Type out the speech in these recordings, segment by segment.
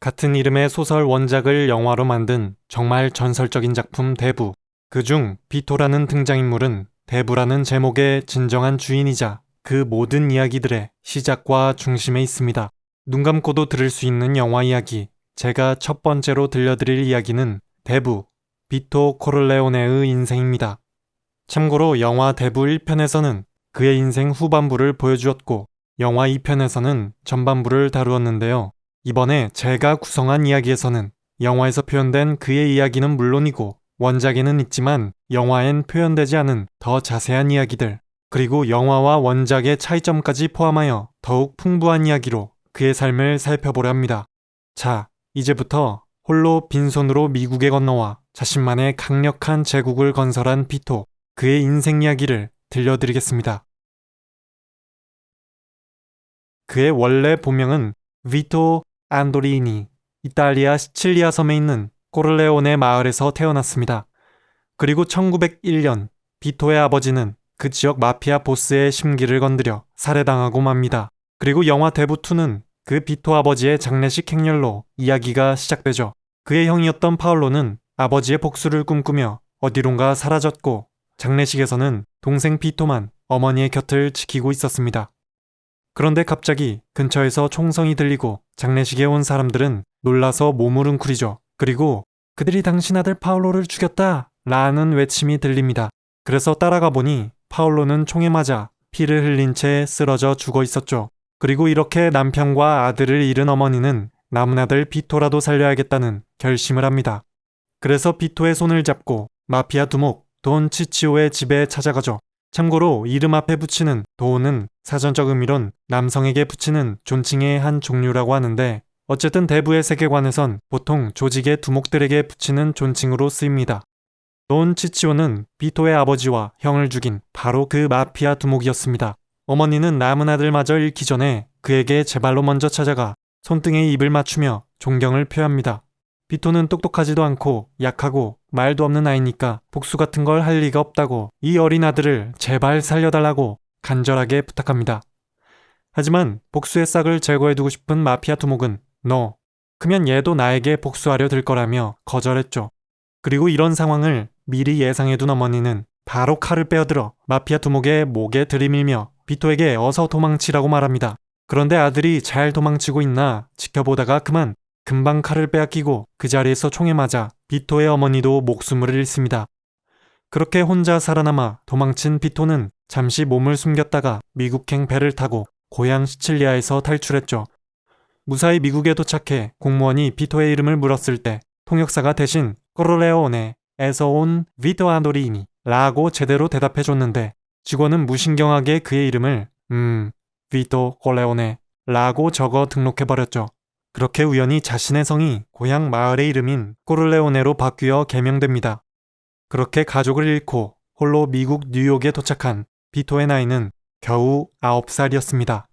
같은 이름의 소설 원작을 영화로 만든 정말 전설적인 작품 대부. 그중 비토라는 등장인물은 대부라는 제목의 진정한 주인이자 그 모든 이야기들의 시작과 중심에 있습니다. 눈 감고도 들을 수 있는 영화 이야기. 제가 첫 번째로 들려드릴 이야기는 대부, 비토 코를레오네의 인생입니다. 참고로 영화 대부 1편에서는 그의 인생 후반부를 보여주었고 영화 2편에서는 전반부를 다루었는데요. 이번에 제가 구성한 이야기에서는 영화에서 표현된 그의 이야기는 물론이고 원작에는 있지만 영화엔 표현되지 않은 더 자세한 이야기들, 그리고 영화와 원작의 차이점까지 포함하여 더욱 풍부한 이야기로 그의 삶을 살펴보려 합니다. 자, 이제부터 홀로 빈손으로 미국에 건너와 자신만의 강력한 제국을 건설한 비토, 그의 인생 이야기를 들려드리겠습니다. 그의 원래 본명은 비토 안도리니, 이탈리아 시칠리아 섬에 있는 코를레오네 마을에서 태어났습니다. 그리고 1901년 비토의 아버지는 그 지역 마피아 보스의 심기를 건드려 살해당하고 맙니다. 그리고 영화 대부2는 그 비토 아버지의 장례식 행렬로 이야기가 시작되죠. 그의 형이었던 파울로는 아버지의 복수를 꿈꾸며 어디론가 사라졌고 장례식에서는 동생 비토만 어머니의 곁을 지키고 있었습니다. 그런데 갑자기 근처에서 총성이 들리고 장례식에 온 사람들은 놀라서 몸을 웅크리죠. 그리고 그들이 당신 아들 파울로를 죽였다! 라는 외침이 들립니다. 그래서 따라가 보니 파울로는 총에 맞아 피를 흘린 채 쓰러져 죽어 있었죠. 그리고 이렇게 남편과 아들을 잃은 어머니는 남은 아들 비토라도 살려야겠다는 결심을 합니다. 그래서 비토의 손을 잡고 마피아 두목 돈 치치오의 집에 찾아가죠. 참고로 이름 앞에 붙이는 도는 사전적 의미론 남성에게 붙이는 존칭의 한 종류라고 하는데 어쨌든 대부의 세계관에선 보통 조직의 두목들에게 붙이는 존칭으로 쓰입니다. 돈 치치오는 비토의 아버지와 형을 죽인 바로 그 마피아 두목이었습니다. 어머니는 남은 아들마저 잃기 전에 그에게 제 발로 먼저 찾아가 손등에 입을 맞추며 존경을 표합니다. 비토는 똑똑하지도 않고 약하고 말도 없는 아이니까 복수 같은 걸 할 리가 없다고 이 어린 아들을 제발 살려달라고 간절하게 부탁합니다. 하지만 복수의 싹을 제거해두고 싶은 마피아 두목은 너, 그면 얘도 나에게 복수하려 들 거라며 거절했죠. 그리고 이런 상황을 미리 예상해둔 어머니는 바로 칼을 빼어들어 마피아 두목의 목에 들이밀며 비토에게 어서 도망치라고 말합니다. 그런데 아들이 잘 도망치고 있나 지켜보다가 그만 금방 칼을 빼앗기고 그 자리에서 총에 맞아 비토의 어머니도 목숨을 잃습니다. 그렇게 혼자 살아남아 도망친 비토는 잠시 몸을 숨겼다가 미국행 배를 타고 고향 시칠리아에서 탈출했죠. 무사히 미국에 도착해 공무원이 비토의 이름을 물었을 때 통역사가 대신 코를레오네에서 온 비토 안도리니 라고 제대로 대답해줬는데 직원은 무신경하게 그의 이름을 비토 콜레오네 라고 적어 등록해버렸죠. 그렇게 우연히 자신의 성이 고향 마을의 이름인 코를레오네로 바뀌어 개명됩니다. 그렇게 가족을 잃고 홀로 미국 뉴욕에 도착한 비토의 나이는 겨우 9살이었습니다.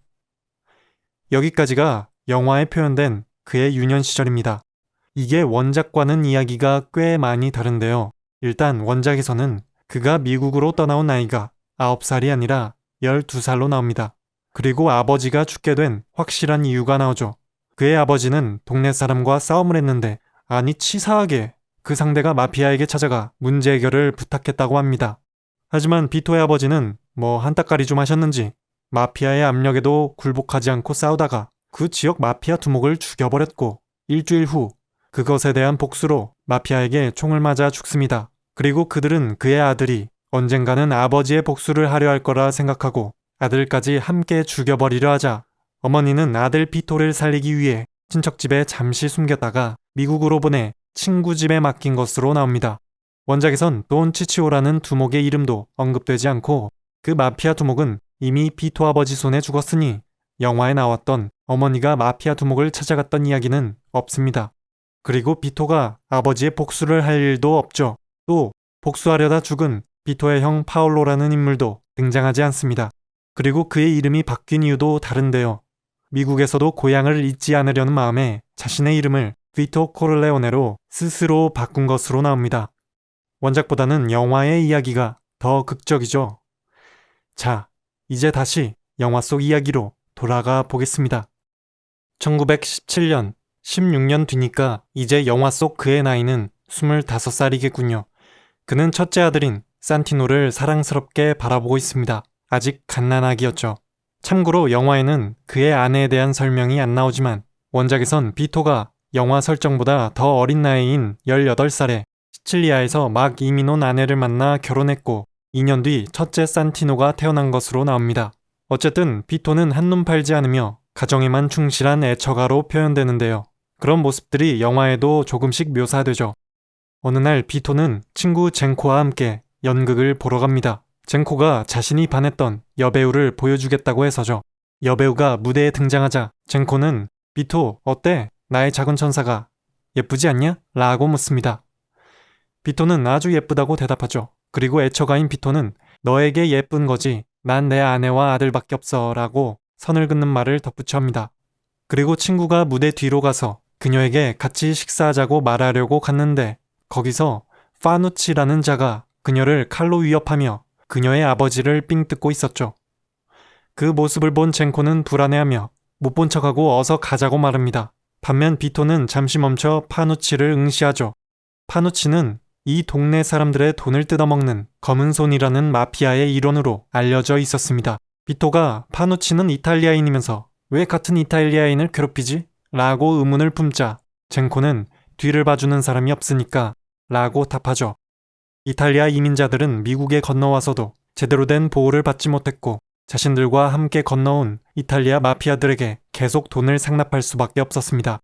여기까지가 영화에 표현된 그의 유년 시절입니다. 이게 원작과는 이야기가 꽤 많이 다른데요. 일단 원작에서는 그가 미국으로 떠나온 나이가 9살이 아니라 12살로 나옵니다. 그리고 아버지가 죽게 된 확실한 이유가 나오죠. 그의 아버지는 동네 사람과 싸움을 했는데 아니 치사하게 그 상대가 마피아에게 찾아가 문제 해결을 부탁했다고 합니다. 하지만 비토의 아버지는 한따까리 좀 하셨는지 마피아의 압력에도 굴복하지 않고 싸우다가 그 지역 마피아 두목을 죽여버렸고 일주일 후 그것에 대한 복수로 마피아에게 총을 맞아 죽습니다. 그리고 그들은 그의 아들이 언젠가는 아버지의 복수를 하려 할 거라 생각하고 아들까지 함께 죽여버리려 하자 어머니는 아들 비토를 살리기 위해 친척집에 잠시 숨겼다가 미국으로 보내 친구 집에 맡긴 것으로 나옵니다. 원작에선 돈 치치오라는 두목의 이름도 언급되지 않고 그 마피아 두목은 이미 비토 아버지 손에 죽었으니 영화에 나왔던 어머니가 마피아 두목을 찾아갔던 이야기는 없습니다. 그리고 비토가 아버지의 복수를 할 일도 없죠. 또 복수하려다 죽은 비토의 형 파울로라는 인물도 등장하지 않습니다. 그리고 그의 이름이 바뀐 이유도 다른데요. 미국에서도 고향을 잊지 않으려는 마음에 자신의 이름을 비토 코를레오네로 스스로 바꾼 것으로 나옵니다. 원작보다는 영화의 이야기가 더 극적이죠. 자, 이제 다시 영화 속 이야기로 돌아가 보겠습니다. 1917년 16년 뒤니까 이제 영화 속 그의 나이는 25살이겠군요. 그는 첫째 아들인 산티노를 사랑스럽게 바라보고 있습니다. 아직 갓난아기였죠. 참고로 영화에는 그의 아내에 대한 설명이 안 나오지만 원작에선 비토가 영화 설정보다 더 어린 나이인 18살에 시칠리아에서 막 이민 온 아내를 만나 결혼했고 2년 뒤 첫째 산티노가 태어난 것으로 나옵니다. 어쨌든 비토는 한눈 팔지 않으며 가정에만 충실한 애처가로 표현되는데요. 그런 모습들이 영화에도 조금씩 묘사되죠. 어느 날 비토는 친구 젠코와 함께 연극을 보러 갑니다. 젠코가 자신이 반했던 여배우를 보여주겠다고 해서죠. 여배우가 무대에 등장하자 젠코는 비토 어때? 나의 작은 천사가 예쁘지 않냐? 라고 묻습니다. 비토는 아주 예쁘다고 대답하죠. 그리고 애처가인 비토는 너에게 예쁜 거지 난 내 아내와 아들밖에 없어 라고 선을 긋는 말을 덧붙여 합니다. 그리고 친구가 무대 뒤로 가서 그녀에게 같이 식사하자고 말하려고 갔는데 거기서 파누치라는 자가 그녀를 칼로 위협하며 그녀의 아버지를 삥 뜯고 있었죠. 그 모습을 본 젠코는 불안해하며 못 본 척하고 어서 가자고 말합니다. 반면 비토는 잠시 멈춰 파누치를 응시하죠. 파누치는 이 동네 사람들의 돈을 뜯어먹는 검은손이라는 마피아의 일원으로 알려져 있었습니다. 비토가 파누치는 이탈리아인이면서 왜 같은 이탈리아인을 괴롭히지? 라고 의문을 품자 젠코는 뒤를 봐주는 사람이 없으니까 라고 답하죠. 이탈리아 이민자들은 미국에 건너와서도 제대로 된 보호를 받지 못했고 자신들과 함께 건너온 이탈리아 마피아들에게 계속 돈을 상납할 수밖에 없었습니다.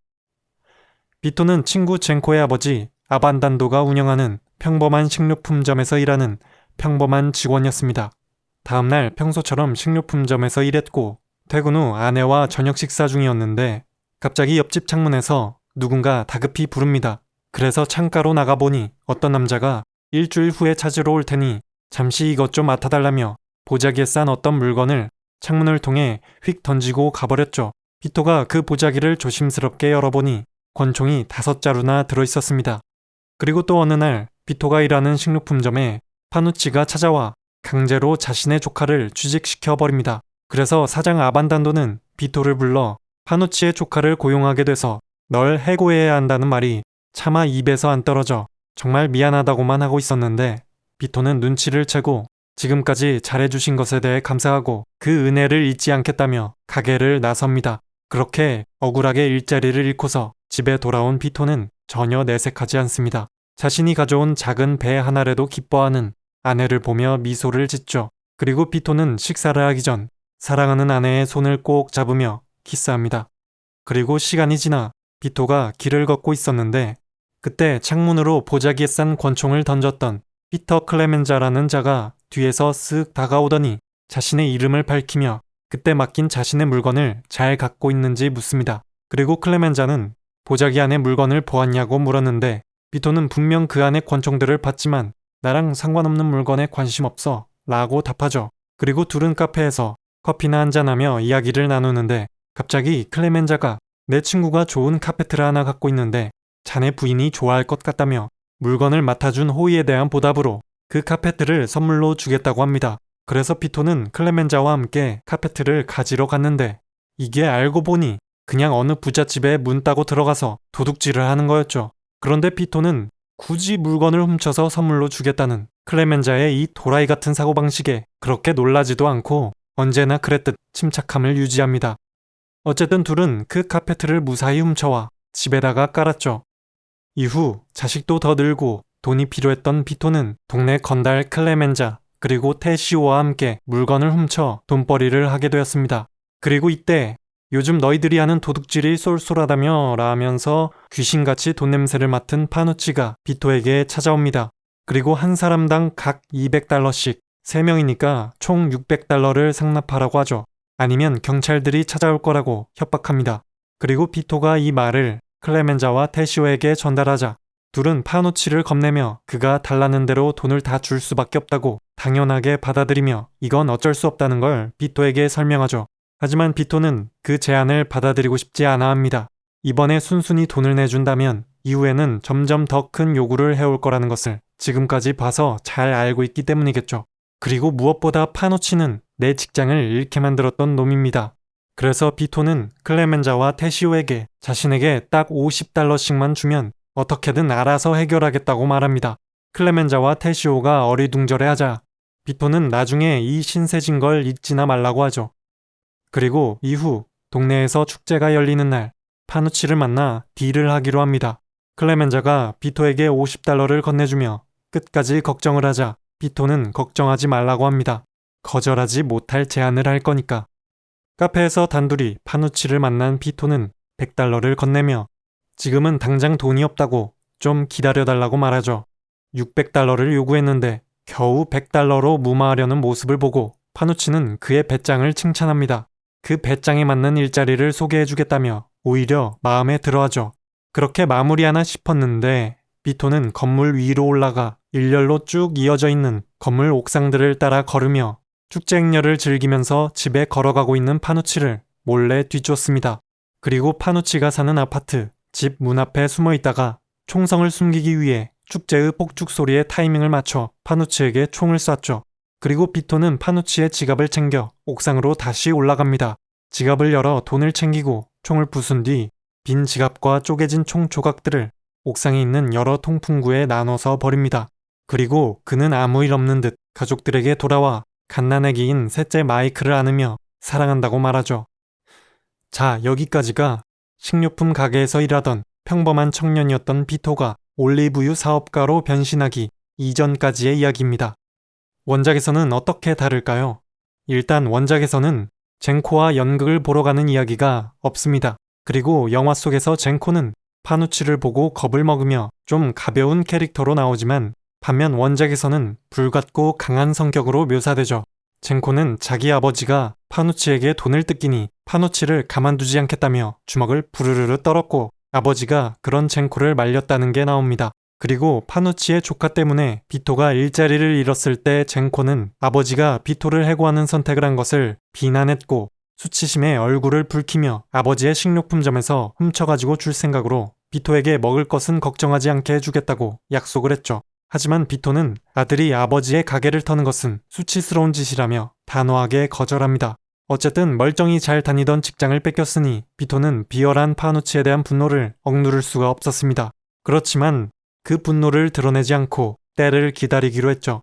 비토는 친구 젠코의 아버지 아반단도가 운영하는 평범한 식료품점에서 일하는 평범한 직원이었습니다. 다음날 평소처럼 식료품점에서 일했고 퇴근 후 아내와 저녁 식사 중이었는데 갑자기 옆집 창문에서 누군가 다급히 부릅니다. 그래서 창가로 나가보니 어떤 남자가 일주일 후에 찾으러 올 테니 잠시 이것 좀 맡아달라며 보자기에 싼 어떤 물건을 창문을 통해 휙 던지고 가버렸죠. 비토가 그 보자기를 조심스럽게 열어보니 권총이 5자루나 들어있었습니다. 그리고 또 어느 날 비토가 일하는 식료품점에 파누치가 찾아와 강제로 자신의 조카를 취직시켜버립니다. 그래서 사장 아반단도는 비토를 불러 파누치의 조카를 고용하게 돼서 널 해고해야 한다는 말이 차마 입에서 안 떨어져 정말 미안하다고만 하고 있었는데 비토는 눈치를 채고 지금까지 잘해주신 것에 대해 감사하고 그 은혜를 잊지 않겠다며 가게를 나섭니다. 그렇게 억울하게 일자리를 잃고서 집에 돌아온 비토는 전혀 내색하지 않습니다. 자신이 가져온 작은 배 하나라도 기뻐하는 아내를 보며 미소를 짓죠. 그리고 비토는 식사를 하기 전 사랑하는 아내의 손을 꼭 잡으며 키스합니다. 그리고 시간이 지나 비토가 길을 걷고 있었는데 그때 창문으로 보자기에 싼 권총을 던졌던 피터 클레멘자라는 자가 뒤에서 쓱 다가오더니 자신의 이름을 밝히며 그때 맡긴 자신의 물건을 잘 갖고 있는지 묻습니다. 그리고 클레멘자는 보자기 안에 물건을 보았냐고 물었는데 비토는 분명 그 안에 권총들을 봤지만 나랑 상관없는 물건에 관심 없어 라고 답하죠. 그리고 둘은 카페에서 커피나 한잔하며 이야기를 나누는데 갑자기 클레멘자가 내 친구가 좋은 카페트를 하나 갖고 있는데 자네 부인이 좋아할 것 같다며 물건을 맡아준 호의에 대한 보답으로 그 카페트를 선물로 주겠다고 합니다. 그래서 비토는 클레멘자와 함께 카페트를 가지러 갔는데 이게 알고 보니 그냥 어느 부잣집에 문 따고 들어가서 도둑질을 하는 거였죠. 그런데 비토는 굳이 물건을 훔쳐서 선물로 주겠다는 클레멘자의 이 도라이 같은 사고방식에 그렇게 놀라지도 않고 언제나 그랬듯 침착함을 유지합니다. 어쨌든 둘은 그 카페트를 무사히 훔쳐와 집에다가 깔았죠. 이후 자식도 더 늘고 돈이 필요했던 비토는 동네 건달 클레멘자 그리고 테시오와 함께 물건을 훔쳐 돈벌이를 하게 되었습니다. 그리고 이때 요즘 너희들이 하는 도둑질이 쏠쏠하다며 라면서 귀신같이 돈 냄새를 맡은 파누치가 비토에게 찾아옵니다. 그리고 한 사람당 각 200달러씩 3명이니까 총 600달러를 상납하라고 하죠. 아니면 경찰들이 찾아올 거라고 협박합니다. 그리고 비토가 이 말을 클레멘자와 테시오에게 전달하자 둘은 파누치를 겁내며 그가 달라는 대로 돈을 다 줄 수밖에 없다고 당연하게 받아들이며 이건 어쩔 수 없다는 걸 비토에게 설명하죠. 하지만 비토는 그 제안을 받아들이고 싶지 않아 합니다. 이번에 순순히 돈을 내준다면 이후에는 점점 더 큰 요구를 해올 거라는 것을 지금까지 봐서 잘 알고 있기 때문이겠죠. 그리고 무엇보다 파누치는 내 직장을 잃게 만들었던 놈입니다. 그래서 비토는 클레멘자와 테시오에게 자신에게 딱 $50씩만 주면 어떻게든 알아서 해결하겠다고 말합니다. 클레멘자와 테시오가 어리둥절해하자 비토는 나중에 이 신세진 걸 잊지나 말라고 하죠. 그리고 이후 동네에서 축제가 열리는 날 파누치를 만나 딜을 하기로 합니다. 클레멘자가 비토에게 $50를 건네주며 끝까지 걱정을 하자 비토는 걱정하지 말라고 합니다. 거절하지 못할 제안을 할 거니까. 카페에서 단둘이 파누치를 만난 비토는 $100를 건네며 지금은 당장 돈이 없다고 좀 기다려달라고 말하죠. $600를 요구했는데 겨우 $100로 무마하려는 모습을 보고 파누치는 그의 배짱을 칭찬합니다. 그 배짱에 맞는 일자리를 소개해주겠다며 오히려 마음에 들어하죠. 그렇게 마무리하나 싶었는데 비토는 건물 위로 올라가 일렬로 쭉 이어져 있는 건물 옥상들을 따라 걸으며 축제 행렬을 즐기면서 집에 걸어가고 있는 파누치를 몰래 뒤쫓습니다. 그리고 파누치가 사는 아파트, 집 문 앞에 숨어 있다가 총성을 숨기기 위해 축제의 폭죽 소리에 타이밍을 맞춰 파누치에게 총을 쐈죠. 그리고 비토는 파누치의 지갑을 챙겨 옥상으로 다시 올라갑니다. 지갑을 열어 돈을 챙기고 총을 부순 뒤 빈 지갑과 쪼개진 총 조각들을 옥상에 있는 여러 통풍구에 나눠서 버립니다. 그리고 그는 아무 일 없는 듯 가족들에게 돌아와 갓난아기인 셋째 마이크를 안으며 사랑한다고 말하죠. 자, 여기까지가 식료품 가게에서 일하던 평범한 청년이었던 비토가 올리브유 사업가로 변신하기 이전까지의 이야기입니다. 원작에서는 어떻게 다를까요? 일단 원작에서는 젠코와 연극을 보러 가는 이야기가 없습니다. 그리고 영화 속에서 젠코는 파누치를 보고 겁을 먹으며 좀 가벼운 캐릭터로 나오지만 반면 원작에서는 불같고 강한 성격으로 묘사되죠. 젠코는 자기 아버지가 파누치에게 돈을 뜯기니 파누치를 가만두지 않겠다며 주먹을 부르르르 떨었고 아버지가 그런 젠코를 말렸다는 게 나옵니다. 그리고 파누치의 조카 때문에 비토가 일자리를 잃었을 때 젠코는 아버지가 비토를 해고하는 선택을 한 것을 비난했고 수치심에 얼굴을 붉히며 아버지의 식료품점에서 훔쳐가지고 줄 생각으로 비토에게 먹을 것은 걱정하지 않게 해주겠다고 약속을 했죠. 하지만 비토는 아들이 아버지의 가게를 터는 것은 수치스러운 짓이라며 단호하게 거절합니다. 어쨌든 멀쩡히 잘 다니던 직장을 뺏겼으니 비토는 비열한 파누치에 대한 분노를 억누를 수가 없었습니다. 그렇지만 그 분노를 드러내지 않고 때를 기다리기로 했죠.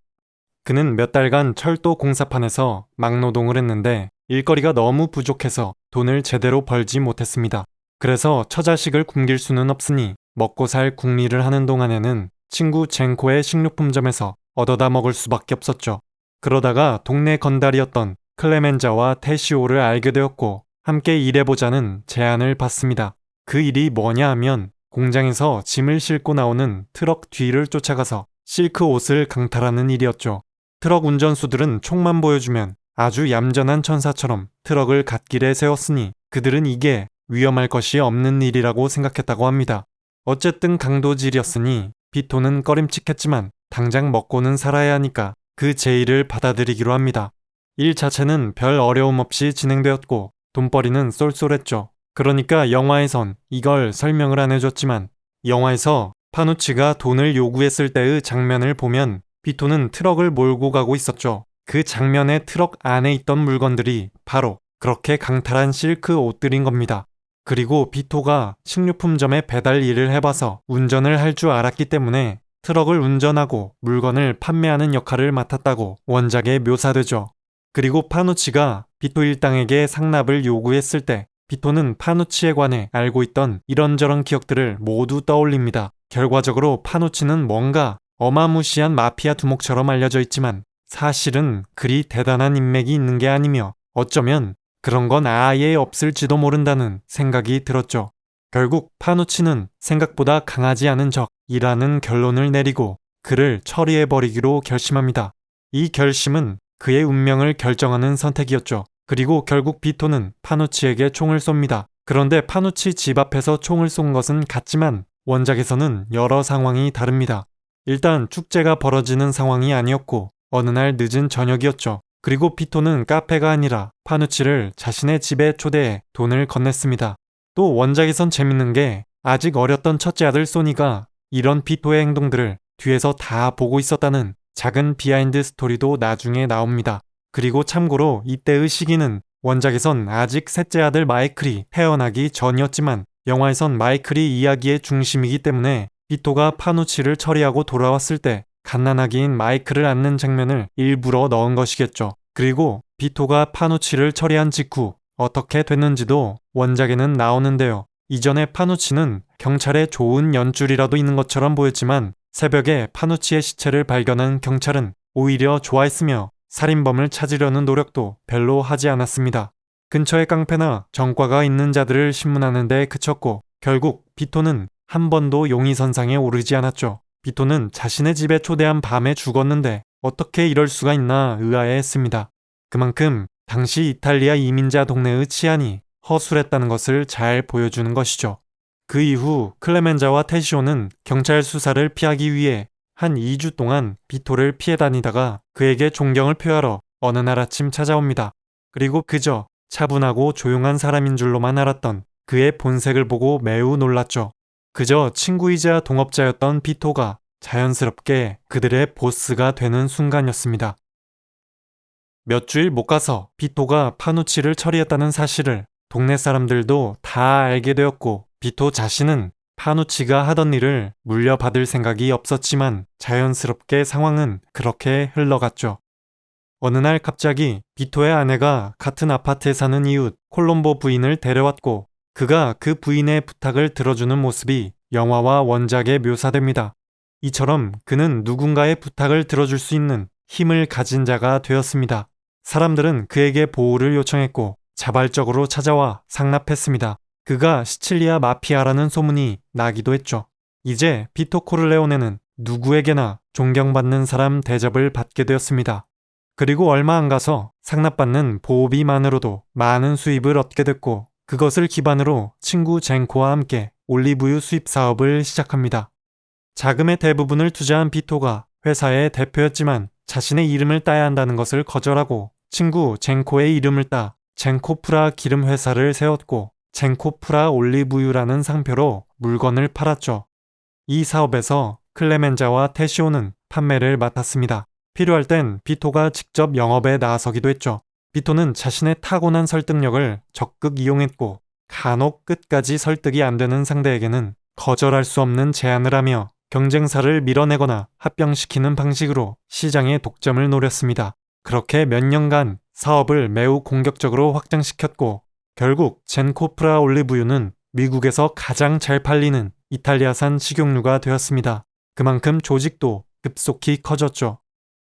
그는 몇 달간 철도 공사판에서 막노동을 했는데 일거리가 너무 부족해서 돈을 제대로 벌지 못했습니다. 그래서 처자식을 굶길 수는 없으니 먹고 살 궁리를 하는 동안에는 친구 젠코의 식료품점에서 얻어다 먹을 수밖에 없었죠. 그러다가 동네 건달이었던 클레멘자와 테시오를 알게 되었고 함께 일해보자는 제안을 받습니다. 그 일이 뭐냐 하면 공장에서 짐을 싣고 나오는 트럭 뒤를 쫓아가서 실크 옷을 강탈하는 일이었죠. 트럭 운전수들은 총만 보여주면 아주 얌전한 천사처럼 트럭을 갓길에 세웠으니 그들은 이게 위험할 것이 없는 일이라고 생각했다고 합니다. 어쨌든 강도질이었으니 비토는 꺼림칙했지만 당장 먹고는 살아야 하니까 그 제의를 받아들이기로 합니다. 일 자체는 별 어려움 없이 진행되었고 돈벌이는 쏠쏠했죠. 그러니까 영화에선 이걸 설명을 안 해줬지만 영화에서 파누치가 돈을 요구했을 때의 장면을 보면 비토는 트럭을 몰고 가고 있었죠. 그 장면의 트럭 안에 있던 물건들이 바로 그렇게 강탈한 실크 옷들인 겁니다. 그리고 비토가 식료품점에 배달 일을 해봐서 운전을 할 줄 알았기 때문에 트럭을 운전하고 물건을 판매하는 역할을 맡았다고 원작에 묘사되죠. 그리고 파누치가 비토 일당에게 상납을 요구했을 때 비토는 파누치에 관해 알고 있던 이런저런 기억들을 모두 떠올립니다. 결과적으로 파누치는 뭔가 어마무시한 마피아 두목처럼 알려져 있지만 사실은 그리 대단한 인맥이 있는 게 아니며 어쩌면 그런 건 아예 없을지도 모른다는 생각이 들었죠. 결국 파누치는 생각보다 강하지 않은 적이라는 결론을 내리고 그를 처리해버리기로 결심합니다. 이 결심은 그의 운명을 결정하는 선택이었죠. 그리고 결국 비토는 파누치에게 총을 쏩니다. 그런데 파누치 집 앞에서 총을 쏜 것은 같지만 원작에서는 여러 상황이 다릅니다. 일단 축제가 벌어지는 상황이 아니었고 어느 날 늦은 저녁이었죠. 그리고 비토는 카페가 아니라 파누치를 자신의 집에 초대해 돈을 건넸습니다. 또 원작에선 재밌는 게 아직 어렸던 첫째 아들 소니가 이런 비토의 행동들을 뒤에서 다 보고 있었다는 작은 비하인드 스토리도 나중에 나옵니다. 그리고 참고로 이때의 시기는 원작에선 아직 셋째 아들 마이클이 태어나기 전이었지만 영화에선 마이클이 이야기의 중심이기 때문에 비토가 파누치를 처리하고 돌아왔을 때 갓난아기인 마이클을 안는 장면을 일부러 넣은 것이겠죠. 그리고 비토가 파누치를 처리한 직후 어떻게 됐는지도 원작에는 나오는데요. 이전에 파누치는 경찰에 좋은 연줄이라도 있는 것처럼 보였지만 새벽에 파누치의 시체를 발견한 경찰은 오히려 좋아했으며 살인범을 찾으려는 노력도 별로 하지 않았습니다. 근처에 깡패나 전과가 있는 자들을 신문하는 데 그쳤고 결국 비토는 한 번도 용의선상에 오르지 않았죠. 비토는 자신의 집에 초대한 밤에 죽었는데 어떻게 이럴 수가 있나 의아해했습니다. 그만큼 당시 이탈리아 이민자 동네의 치안이 허술했다는 것을 잘 보여주는 것이죠. 그 이후 클레멘자와 테시오는 경찰 수사를 피하기 위해 한 2주 동안 비토를 피해 다니다가 그에게 존경을 표하러 어느 날 아침 찾아옵니다. 그리고 그저 차분하고 조용한 사람인 줄로만 알았던 그의 본색을 보고 매우 놀랐죠. 그저 친구이자 동업자였던 비토가 자연스럽게 그들의 보스가 되는 순간이었습니다. 몇 주일 못 가서 비토가 파누치를 처리했다는 사실을 동네 사람들도 다 알게 되었고 비토 자신은 파누치가 하던 일을 물려받을 생각이 없었지만 자연스럽게 상황은 그렇게 흘러갔죠. 어느 날 갑자기 비토의 아내가 같은 아파트에 사는 이웃 콜롬보 부인을 데려왔고 그가 그 부인의 부탁을 들어주는 모습이 영화와 원작에 묘사됩니다. 이처럼 그는 누군가의 부탁을 들어줄 수 있는 힘을 가진 자가 되었습니다. 사람들은 그에게 보호를 요청했고 자발적으로 찾아와 상납했습니다. 그가 시칠리아 마피아라는 소문이 나기도 했죠. 이제 비토 코를레오네는 누구에게나 존경받는 사람 대접을 받게 되었습니다. 그리고 얼마 안 가서 상납받는 보호비만으로도 많은 수입을 얻게 됐고 그것을 기반으로 친구 젠코와 함께 올리브유 수입 사업을 시작합니다. 자금의 대부분을 투자한 비토가 회사의 대표였지만 자신의 이름을 따야 한다는 것을 거절하고 친구 젠코의 이름을 따 젠코프라 기름 회사를 세웠고 젠코프라 올리브유라는 상표로 물건을 팔았죠. 이 사업에서 클레멘자와 테시오는 판매를 맡았습니다. 필요할 땐 비토가 직접 영업에 나서기도 했죠. 비토는 자신의 타고난 설득력을 적극 이용했고 간혹 끝까지 설득이 안 되는 상대에게는 거절할 수 없는 제안을 하며 경쟁사를 밀어내거나 합병시키는 방식으로 시장의 독점을 노렸습니다. 그렇게 몇 년간 사업을 매우 공격적으로 확장시켰고 결국 젠코프라 올리브유는 미국에서 가장 잘 팔리는 이탈리아산 식용유가 되었습니다. 그만큼 조직도 급속히 커졌죠.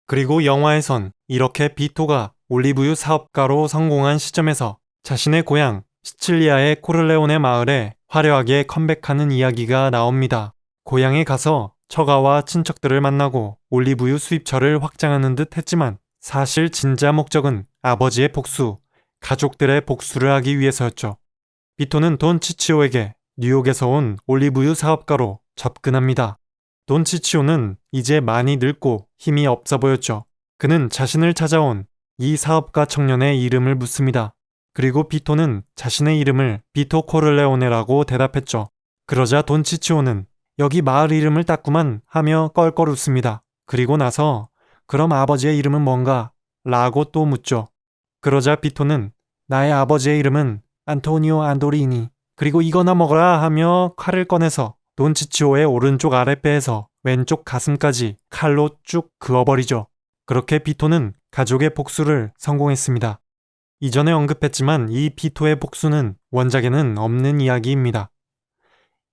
그리고 영화에선 이렇게 비토가 올리브유 사업가로 성공한 시점에서 자신의 고향 시칠리아의 코를레오네 마을에 화려하게 컴백하는 이야기가 나옵니다. 고향에 가서 처가와 친척들을 만나고 올리브유 수입처를 확장하는 듯 했지만 사실 진짜 목적은 아버지의 복수, 가족들의 복수를 하기 위해서였죠. 비토는 돈 치치오에게 뉴욕에서 온 올리브유 사업가로 접근합니다. 돈 치치오는 이제 많이 늙고 힘이 없어 보였죠. 그는 자신을 찾아온 이 사업가 청년의 이름을 묻습니다. 그리고 비토는 자신의 이름을 비토 코를레오네라고 대답했죠. 그러자 돈 치치오는 여기 마을 이름을 땄구만 하며 껄껄 웃습니다. 그리고 나서 그럼 아버지의 이름은 뭔가? 라고 또 묻죠. 그러자 비토는 나의 아버지의 이름은 안토니오 안도리니 그리고 이거나 먹어라 하며 칼을 꺼내서 돈 치치오의 오른쪽 아랫배에서 왼쪽 가슴까지 칼로 쭉 그어버리죠. 그렇게 비토는 가족의 복수를 성공했습니다. 이전에 언급했지만 이 비토의 복수는 원작에는 없는 이야기입니다.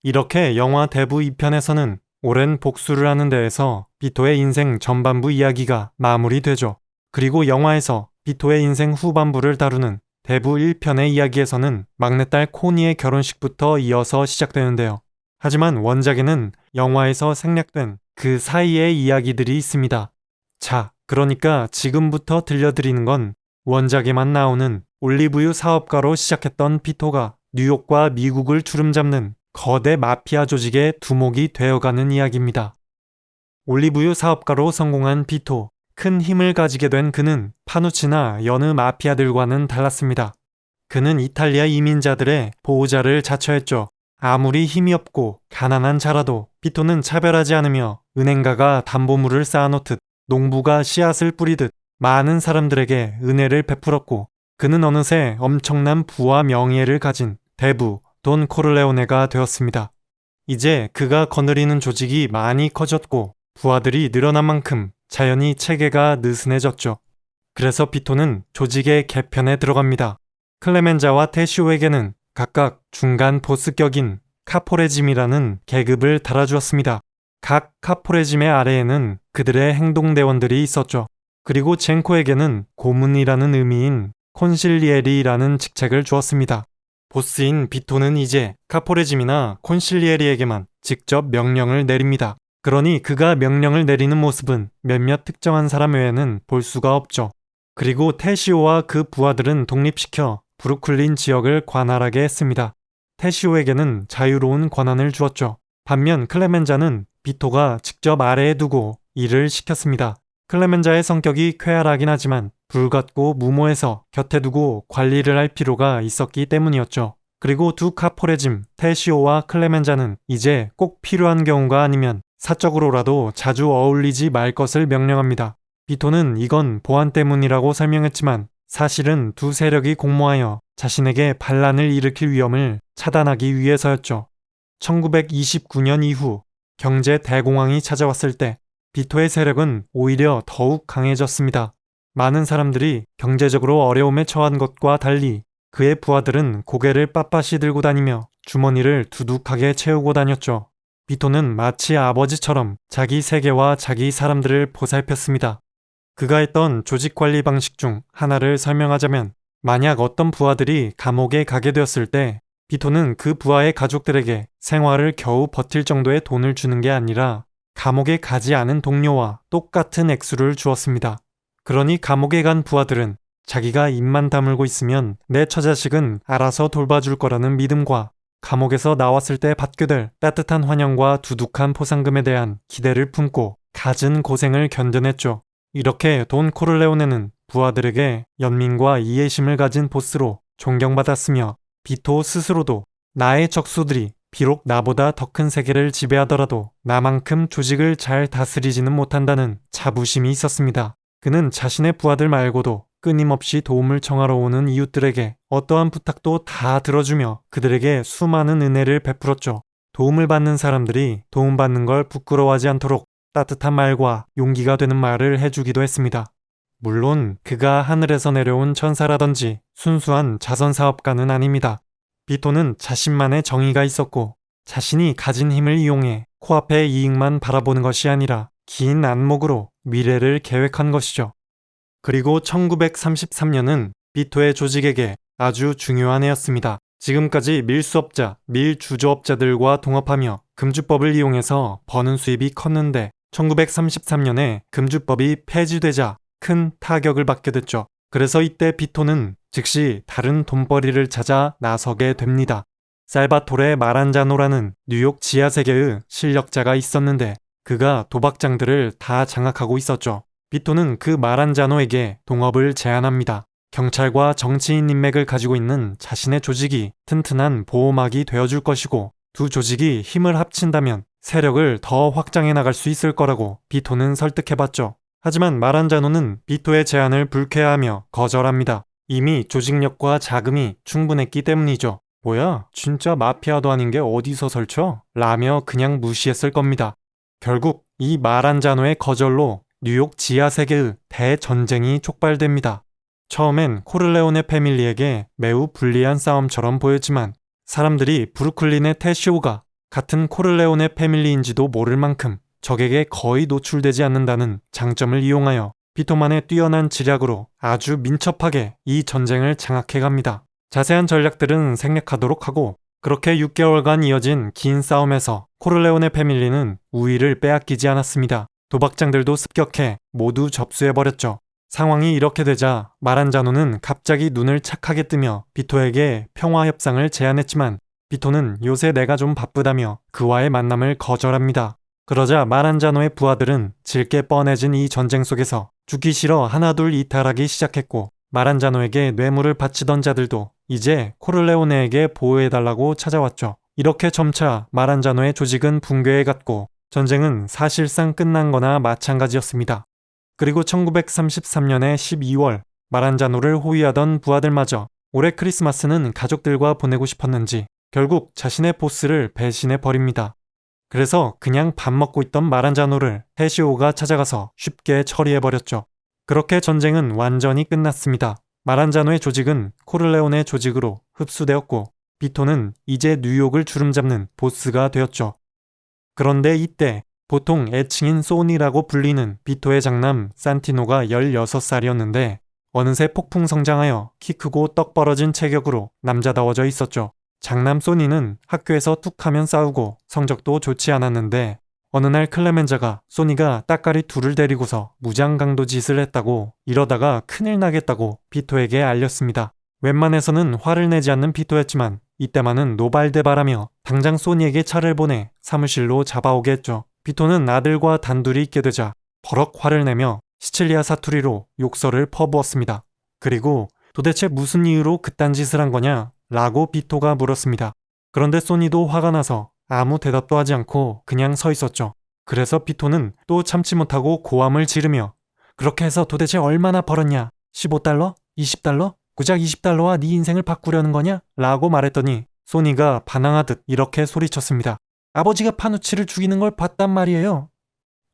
이렇게 영화 대부 2편에서는 오랜 복수를 하는 데에서 비토의 인생 전반부 이야기가 마무리되죠. 그리고 영화에서 비토의 인생 후반부를 다루는 대부 1편의 이야기에서는 막내딸 코니의 결혼식부터 이어서 시작되는데요. 하지만 원작에는 영화에서 생략된 그 사이의 이야기들이 있습니다. 자, 그러니까 지금부터 들려드리는 건 원작에만 나오는 올리브유 사업가로 시작했던 비토가 뉴욕과 미국을 주름잡는 거대 마피아 조직의 두목이 되어가는 이야기입니다. 올리브유 사업가로 성공한 비토, 큰 힘을 가지게 된 그는 파누치나 여느 마피아들과는 달랐습니다. 그는 이탈리아 이민자들의 보호자를 자처했죠. 아무리 힘이 없고 가난한 자라도 비토는 차별하지 않으며 은행가가 담보물을 쌓아놓듯 농부가 씨앗을 뿌리듯 많은 사람들에게 은혜를 베풀었고 그는 어느새 엄청난 부와 명예를 가진 대부 돈 코르레오네가 되었습니다. 이제 그가 거느리는 조직이 많이 커졌고 부하들이 늘어난 만큼 자연히 체계가 느슨해졌죠. 그래서 비토는 조직의 개편에 들어갑니다. 클레멘자와 테시오에게는 각각 중간 보스격인 카포레짐이라는 계급을 달아주었습니다. 각 카포레짐의 아래에는 그들의 행동대원들이 있었죠. 그리고 젠코에게는 고문이라는 의미인 콘실리에리라는 직책을 주었습니다. 보스인 비토는 이제 카포레짐이나 콘실리에리에게만 직접 명령을 내립니다. 그러니 그가 명령을 내리는 모습은 몇몇 특정한 사람 외에는 볼 수가 없죠. 그리고 테시오와 그 부하들은 독립시켜 브루클린 지역을 관할하게 했습니다. 테시오에게는 자유로운 권한을 주었죠. 반면 클레멘자는 비토가 직접 아래에 두고 일을 시켰습니다. 클레멘자의 성격이 쾌활하긴 하지만 불같고 무모해서 곁에 두고 관리를 할 필요가 있었기 때문이었죠. 그리고 두 카포레짐, 테시오와 클레멘자는 이제 꼭 필요한 경우가 아니면 사적으로라도 자주 어울리지 말 것을 명령합니다. 비토는 이건 보안 때문이라고 설명했지만 사실은 두 세력이 공모하여 자신에게 반란을 일으킬 위험을 차단하기 위해서였죠. 1929년 이후 경제 대공황이 찾아왔을 때 비토의 세력은 오히려 더욱 강해졌습니다. 많은 사람들이 경제적으로 어려움에 처한 것과 달리 그의 부하들은 고개를 빳빳이 들고 다니며 주머니를 두둑하게 채우고 다녔죠. 비토는 마치 아버지처럼 자기 세계와 자기 사람들을 보살폈습니다. 그가 했던 조직 관리 방식 중 하나를 설명하자면 만약 어떤 부하들이 감옥에 가게 되었을 때 비토는 그 부하의 가족들에게 생활을 겨우 버틸 정도의 돈을 주는 게 아니라 감옥에 가지 않은 동료와 똑같은 액수를 주었습니다. 그러니 감옥에 간 부하들은 자기가 입만 다물고 있으면 내 처자식은 알아서 돌봐줄 거라는 믿음과 감옥에서 나왔을 때 받게 될 따뜻한 환영과 두둑한 포상금에 대한 기대를 품고 갖은 고생을 견뎌냈죠. 이렇게 돈 코르레오네는 부하들에게 연민과 이해심을 가진 보스로 존경받았으며 비토 스스로도 나의 적수들이 비록 나보다 더 큰 세계를 지배하더라도 나만큼 조직을 잘 다스리지는 못한다는 자부심이 있었습니다. 그는 자신의 부하들 말고도 끊임없이 도움을 청하러 오는 이웃들에게 어떠한 부탁도 다 들어주며 그들에게 수많은 은혜를 베풀었죠. 도움을 받는 사람들이 도움받는 걸 부끄러워하지 않도록 따뜻한 말과 용기가 되는 말을 해주기도 했습니다. 물론 그가 하늘에서 내려온 천사라든지 순수한 자선사업가는 아닙니다. 비토는 자신만의 정의가 있었고 자신이 가진 힘을 이용해 코앞의 이익만 바라보는 것이 아니라 긴 안목으로 미래를 계획한 것이죠. 그리고 1933년은 비토의 조직에게 아주 중요한 해였습니다. 지금까지 밀수업자, 밀주조업자들과 동업하며 금주법을 이용해서 버는 수입이 컸는데 1933년에 금주법이 폐지되자 큰 타격을 받게 됐죠. 그래서 이때 비토는 즉시 다른 돈벌이를 찾아 나서게 됩니다. 살바토레 마란자노라는 뉴욕 지하세계의 실력자가 있었는데 그가 도박장들을 다 장악하고 있었죠. 비토는 그 마란자노에게 동업을 제안합니다. 경찰과 정치인 인맥을 가지고 있는 자신의 조직이 튼튼한 보호막이 되어줄 것이고 두 조직이 힘을 합친다면 세력을 더 확장해 나갈 수 있을 거라고 비토는 설득해봤죠. 하지만 마란자노는 비토의 제안을 불쾌해하며 거절합니다. 이미 조직력과 자금이 충분했기 때문이죠. 뭐야, 진짜 마피아도 아닌 게 어디서 설쳐? 라며 그냥 무시했을 겁니다. 결국 이 마란자노의 거절로 뉴욕 지하세계의 대전쟁이 촉발됩니다. 처음엔 코르레오네 패밀리에게 매우 불리한 싸움처럼 보였지만 사람들이 브루클린의 테시오가 같은 코르레오네 패밀리인지도 모를 만큼 적에게 거의 노출되지 않는다는 장점을 이용하여 비토만의 뛰어난 지략으로 아주 민첩하게 이 전쟁을 장악해갑니다. 자세한 전략들은 생략하도록 하고 그렇게 6개월간 이어진 긴 싸움에서 코르레오네 패밀리는 우위를 빼앗기지 않았습니다. 도박장들도 습격해 모두 접수해버렸죠. 상황이 이렇게 되자 마란자노는 갑자기 눈을 착하게 뜨며 비토에게 평화협상을 제안했지만 비토는 요새 내가 좀 바쁘다며 그와의 만남을 거절합니다. 그러자 마란자노의 부하들은 질 게 뻔해진 이 전쟁 속에서 죽기 싫어 하나둘 이탈하기 시작했고 마란자노에게 뇌물을 바치던 자들도 이제 코르레오네에게 보호해달라고 찾아왔죠. 이렇게 점차 마란자노의 조직은 붕괴해갔고 전쟁은 사실상 끝난 거나 마찬가지였습니다. 그리고 1933년의 12월 마란자노를 호위하던 부하들마저 올해 크리스마스는 가족들과 보내고 싶었는지 결국 자신의 보스를 배신해 버립니다. 그래서 그냥 밥 먹고 있던 마란자노를 헤시오가 찾아가서 쉽게 처리해버렸죠. 그렇게 전쟁은 완전히 끝났습니다. 마란자노의 조직은 코를레오네 조직으로 흡수되었고 비토는 이제 뉴욕을 주름잡는 보스가 되었죠. 그런데 이때 보통 애칭인 소니라고 불리는 비토의 장남 산티노가 16살이었는데 어느새 폭풍 성장하여 키 크고 떡 벌어진 체격으로 남자다워져 있었죠. 장남 소니는 학교에서 툭하면 싸우고 성적도 좋지 않았는데 어느 날 클레멘자가 소니가 따까리 둘을 데리고서 무장강도 짓을 했다고 이러다가 큰일 나겠다고 비토에게 알렸습니다. 웬만해서는 화를 내지 않는 비토였지만 이때만은 노발대발하며 당장 소니에게 차를 보내 사무실로 잡아오게 했죠. 비토는 아들과 단둘이 있게 되자 버럭 화를 내며 시칠리아 사투리로 욕설을 퍼부었습니다. 그리고 도대체 무슨 이유로 그딴 짓을 한 거냐? 라고 비토가 물었습니다. 그런데 소니도 화가 나서 아무 대답도 하지 않고 그냥 서 있었죠. 그래서 비토는 또 참지 못하고 고함을 지르며 그렇게 해서 도대체 얼마나 벌었냐? 15달러? 20달러? 고작 20달러와 네 인생을 바꾸려는 거냐? 라고 말했더니 소니가 반항하듯 이렇게 소리쳤습니다. 아버지가 파누치를 죽이는 걸 봤단 말이에요.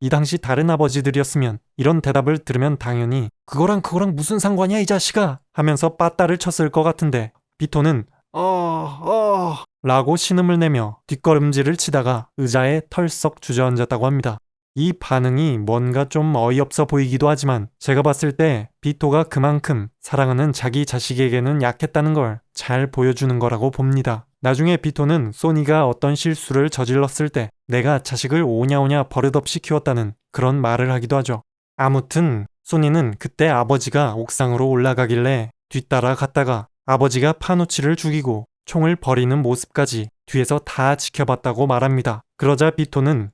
이 당시 다른 아버지들이었으면 이런 대답을 들으면 당연히 그거랑 무슨 상관이야 이 자식아 하면서 빠따를 쳤을 것 같은데 비토는 라고 신음을 내며 뒷걸음질을 치다가 의자에 털썩 주저앉았다고 합니다. 이 반응이 뭔가 좀 어이없어 보이기도 하지만 제가 봤을 때 비토가 그만큼 사랑하는 자기 자식에게는 약했다는 걸 잘 보여주는 거라고 봅니다. 나중에 비토는 소니가 어떤 실수를 저질렀을 때 내가 자식을 오냐오냐 버릇없이 키웠다는 그런 말을 하기도 하죠. 아무튼 소니는 그때 아버지가 옥상으로 올라가길래 뒤따라 갔다가 아버지가 파누치를 죽이고 총을 버리는 모습까지 뒤에서 다 지켜봤다고 말합니다. 그러자 비토는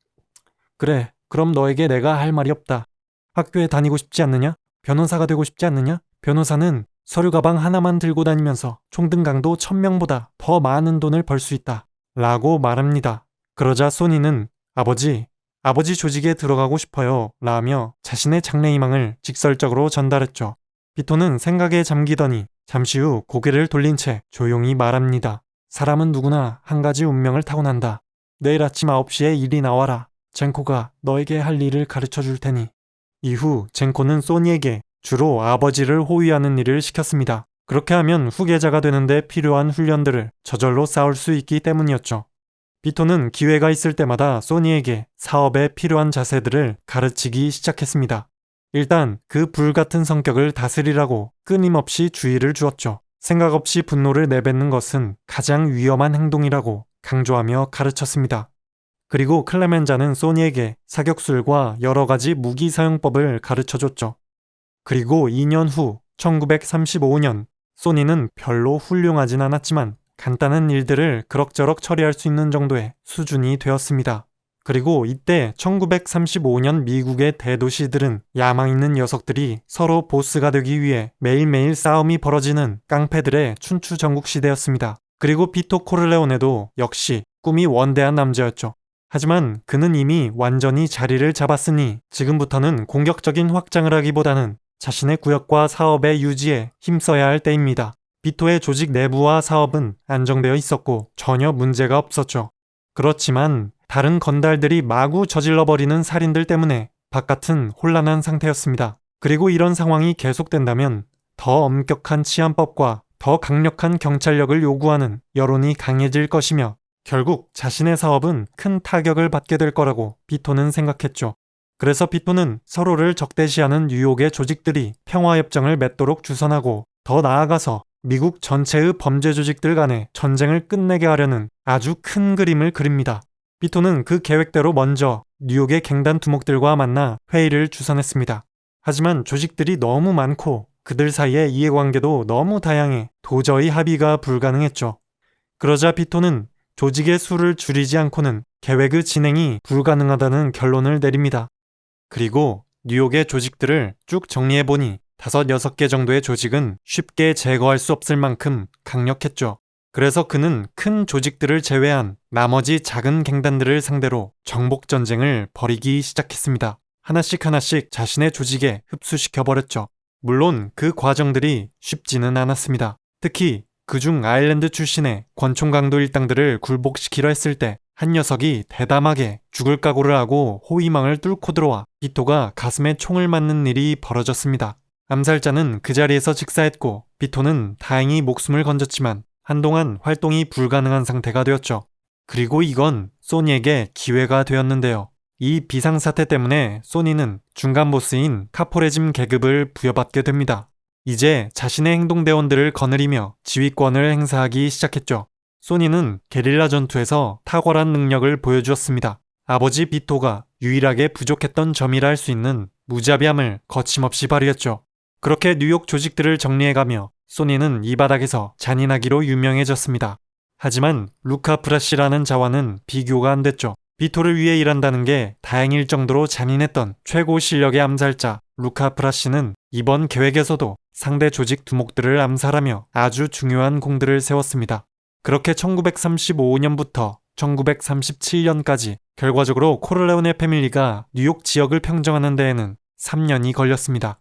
그래, 그럼 너에게 내가 할 말이 없다. 학교에 다니고 싶지 않느냐? 변호사가 되고 싶지 않느냐? 변호사는 서류 가방 하나만 들고 다니면서 총등 강도 1000명보다 더 많은 돈을 벌 수 있다. 라고 말합니다. 그러자 소니는 아버지 조직에 들어가고 싶어요. 라며 자신의 장래희망을 직설적으로 전달했죠. 비토는 생각에 잠기더니 잠시 후 고개를 돌린 채 조용히 말합니다. 사람은 누구나 한 가지 운명을 타고난다. 내일 아침 9시에 일이 나와라. 젠코가 너에게 할 일을 가르쳐 줄 테니. 이후 젠코는 소니에게 주로 아버지를 호위하는 일을 시켰습니다. 그렇게 하면 후계자가 되는데 필요한 훈련들을 저절로 쌓을 수 있기 때문이었죠. 비토는 기회가 있을 때마다 소니에게 사업에 필요한 자세들을 가르치기 시작했습니다. 일단 그 불같은 성격을 다스리라고 끊임없이 주의를 주었죠. 생각 없이 분노를 내뱉는 것은 가장 위험한 행동이라고 강조하며 가르쳤습니다. 그리고 클레멘자는 소니에게 사격술과 여러 가지 무기 사용법을 가르쳐줬죠. 그리고 2년 후 1935년 소니는 별로 훌륭하진 않았지만 간단한 일들을 그럭저럭 처리할 수 있는 정도의 수준이 되었습니다. 그리고 이때 1935년 미국의 대도시들은 야망 있는 녀석들이 서로 보스가 되기 위해 매일매일 싸움이 벌어지는 깡패들의 춘추전국 시대였습니다. 그리고 비토 코를레오네도 역시 꿈이 원대한 남자였죠. 하지만 그는 이미 완전히 자리를 잡았으니 지금부터는 공격적인 확장을 하기보다는 자신의 구역과 사업의 유지에 힘써야 할 때입니다. 비토의 조직 내부와 사업은 안정되어 있었고 전혀 문제가 없었죠. 그렇지만 다른 건달들이 마구 저질러버리는 살인들 때문에 바깥은 혼란한 상태였습니다. 그리고 이런 상황이 계속된다면 더 엄격한 치안법과 더 강력한 경찰력을 요구하는 여론이 강해질 것이며 결국 자신의 사업은 큰 타격을 받게 될 거라고 비토는 생각했죠. 그래서 비토는 서로를 적대시하는 뉴욕의 조직들이 평화협정을 맺도록 주선하고 더 나아가서 미국 전체의 범죄 조직들 간의 전쟁을 끝내게 하려는 아주 큰 그림을 그립니다. 비토는 그 계획대로 먼저 뉴욕의 갱단 두목들과 만나 회의를 주선했습니다. 하지만 조직들이 너무 많고 그들 사이의 이해관계도 너무 다양해 도저히 합의가 불가능했죠. 그러자 비토는 조직의 수를 줄이지 않고는 계획의 진행이 불가능하다는 결론을 내립니다. 그리고 뉴욕의 조직들을 쭉 정리해보니 5, 6개 정도의 조직은 쉽게 제거할 수 없을 만큼 강력했죠. 그래서 그는 큰 조직들을 제외한 나머지 작은 갱단들을 상대로 정복전쟁을 벌이기 시작했습니다. 하나씩 자신의 조직에 흡수시켜버렸죠. 물론 그 과정들이 쉽지는 않았습니다. 특히 그중 아일랜드 출신의 권총강도 일당들을 굴복시키려 했을 때 한 녀석이 대담하게 죽을 각오를 하고 호위망을 뚫고 들어와 비토가 가슴에 총을 맞는 일이 벌어졌습니다. 암살자는 그 자리에서 직사했고 비토는 다행히 목숨을 건졌지만 한동안 활동이 불가능한 상태가 되었죠. 그리고 이건 소니에게 기회가 되었는데요. 이 비상사태 때문에 소니는 중간 보스인 카포레짐 계급을 부여받게 됩니다. 이제 자신의 행동대원들을 거느리며 지휘권을 행사하기 시작했죠. 소니는 게릴라 전투에서 탁월한 능력을 보여주었습니다. 아버지 비토가 유일하게 부족했던 점이라 할 수 있는 무자비함을 거침없이 발휘했죠. 그렇게 뉴욕 조직들을 정리해가며 소니는 이 바닥에서 잔인하기로 유명해졌습니다. 하지만 루카 프라시라는 자와는 비교가 안 됐죠. 비토를 위해 일한다는 게 다행일 정도로 잔인했던 최고 실력의 암살자 루카 프라시는 이번 계획에서도 상대 조직 두목들을 암살하며 아주 중요한 공들을 세웠습니다. 그렇게 1935년부터 1937년까지 결과적으로 코를레오네 패밀리가 뉴욕 지역을 평정하는 데에는 3년이 걸렸습니다.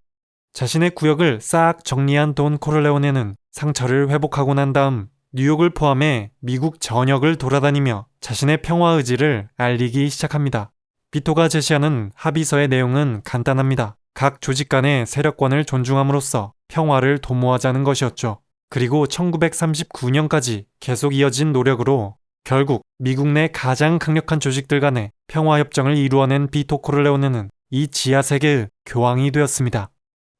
자신의 구역을 싹 정리한 돈 코를레오네는 상처를 회복하고 난 다음 뉴욕을 포함해 미국 전역을 돌아다니며 자신의 평화 의지를 알리기 시작합니다. 비토가 제시하는 합의서의 내용은 간단합니다. 각 조직 간의 세력권을 존중함으로써 평화를 도모하자는 것이었죠. 그리고 1939년까지 계속 이어진 노력으로 결국 미국 내 가장 강력한 조직들 간의 평화협정을 이루어낸 비토 코를레오네는 이 지하세계의 교황이 되었습니다.